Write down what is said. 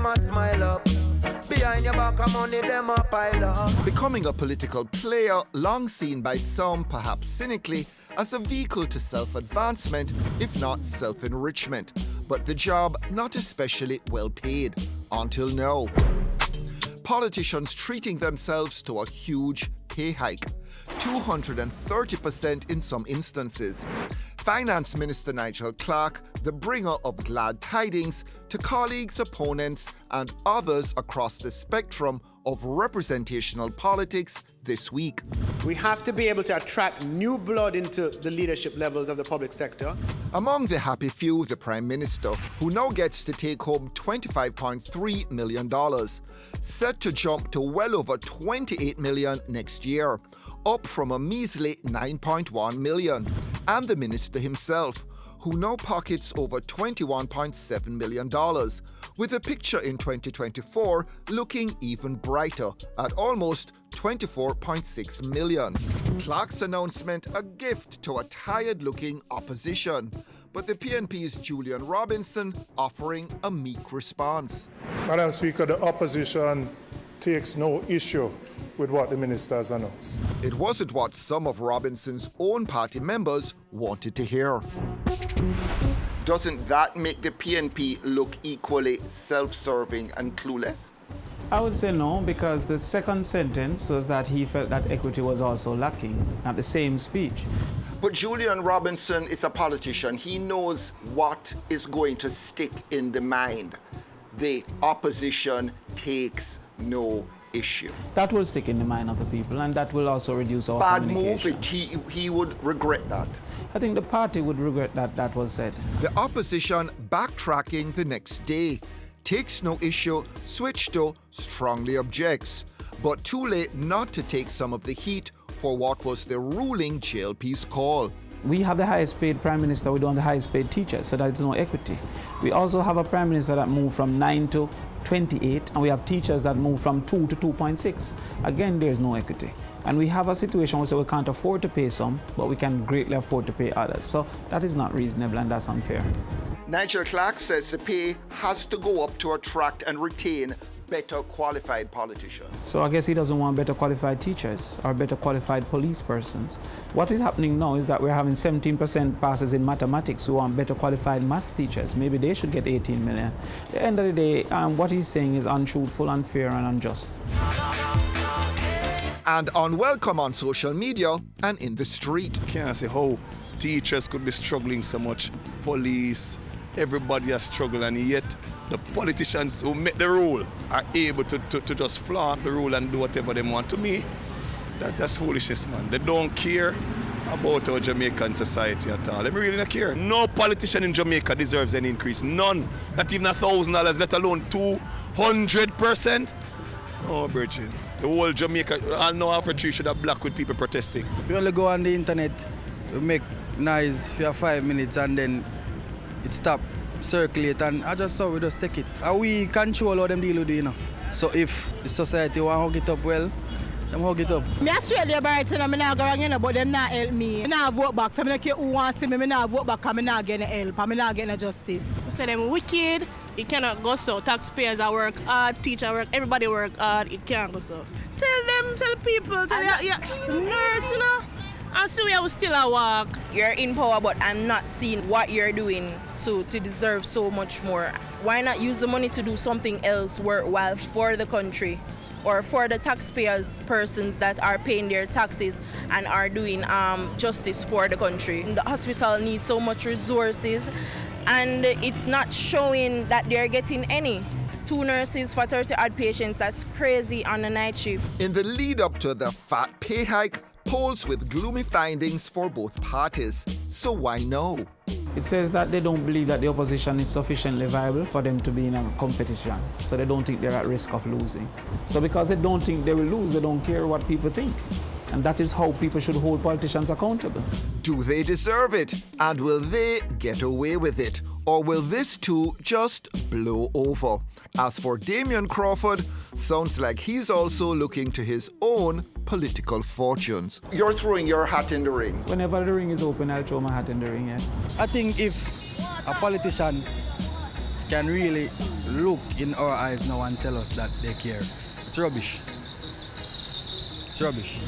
them a smile up. Behind your back of money, them a pile up. Becoming a political player, long seen by some, perhaps cynically, as a vehicle to self-advancement, if not self-enrichment. But the job not especially well paid, until now. Politicians treating themselves to a huge pay hike, 230% in some instances. Finance Minister Nigel Clark, the bringer of glad tidings to colleagues, opponents, and others across the spectrum of representational politics this week. We have to be able to attract new blood into the leadership levels of the public sector. Among the happy few, the Prime Minister, who now gets to take home $25.3 million, set to jump to well over $28 million next year, up from a measly $9.1 million. And the Minister himself, who now pockets over $21.7 million, with a picture in 2024 looking even brighter at almost $24.6 million. Clark's announcement a gift to a tired-looking opposition, but the PNP's Julian Robinson offering a meek response. Madam Speaker, the opposition takes no issue with what the minister has announced. It wasn't what some of Robinson's own party members wanted to hear. Doesn't that make the PNP look equally self-serving and clueless? I would say no, because the second sentence was that he felt that equity was also lacking at the same speech. But Julian Robinson is a politician. He knows what is going to stick in the mind. The opposition takes no issue. That will stick in the mind of the people, and that will also reduce our Bad move, communication. he would regret that. I think the party would regret that that was said. The opposition backtracking the next day. Takes no issue, switch to strongly objects. But too late not to take some of the heat for what was the ruling JLP's call. We have the highest paid Prime Minister, we don't have the highest paid teachers, so there's no equity. We also have a Prime Minister that moved from 9 to 28, and we have teachers that move from 2 to 2.6. Again, there's no equity. And we have a situation where we can't afford to pay some, but we can greatly afford to pay others. So that is not reasonable, and that's unfair. Nigel Clark says the pay has to go up to attract and retain better qualified politicians. So I guess he doesn't want better qualified teachers or better qualified police persons. What is happening now is that we're having 17% passes in mathematics. We want better qualified math teachers. Maybe they should get 18 million. At the end of the day, what he's saying is untruthful, unfair, and unjust. And unwelcome on social media and in the street. Can't say how teachers could be struggling so much. Police, everybody has struggled, and yet the politicians who make the rule are able to just flaunt the rule and do whatever they want. To me, that's foolishness, man. They don't care about our Jamaican society at all. They really don't care. No politician in Jamaica deserves any increase. None. Not even $1,000, let alone 200%. Oh, Virgin. The whole Jamaica, I know half a tree should have black with people protesting. We only go on the internet, we make noise for 5 minutes, and then it stop, circulate, and I just saw we just take it. And we control how them deal with it, you know. So if the society want to hug it up well, them hug it up. Me straight the bright, and I'm not going to but them not help me. I not vote back, so I don't care who wants to me, I not vote back, and I not getting help, and I not getting justice. So them wicked, it cannot go so. Taxpayers are work hard, teachers work, everybody work hard, it can't go so. Tell people, tell nurse, you know. And so we are still at work. You're in power, but I'm not seeing what you're doing to deserve so much more. Why not use the money to do something else worthwhile for the country or for the taxpayers, persons that are paying their taxes and are doing justice for the country? The hospital needs so much resources, and it's not showing that they're getting any. 2 nurses for 30-odd patients, that's crazy on a night shift. In the lead up to the fat pay hike, polls with gloomy findings for both parties. So why no? It says that they don't believe that the opposition is sufficiently viable for them to be in a competition. So they don't think they're at risk of losing. So because they don't think they will lose, they don't care what people think. And that is how people should hold politicians accountable. Do they deserve it? And will they get away with it? Or will this too just blow over? As for Damian Crawford, sounds like he's also looking to his own political fortunes. You're throwing your hat in the ring. Whenever the ring is open, I'll throw my hat in the ring, yes. I think if a politician can really look in our eyes now and tell us that they care. It's rubbish. It's rubbish.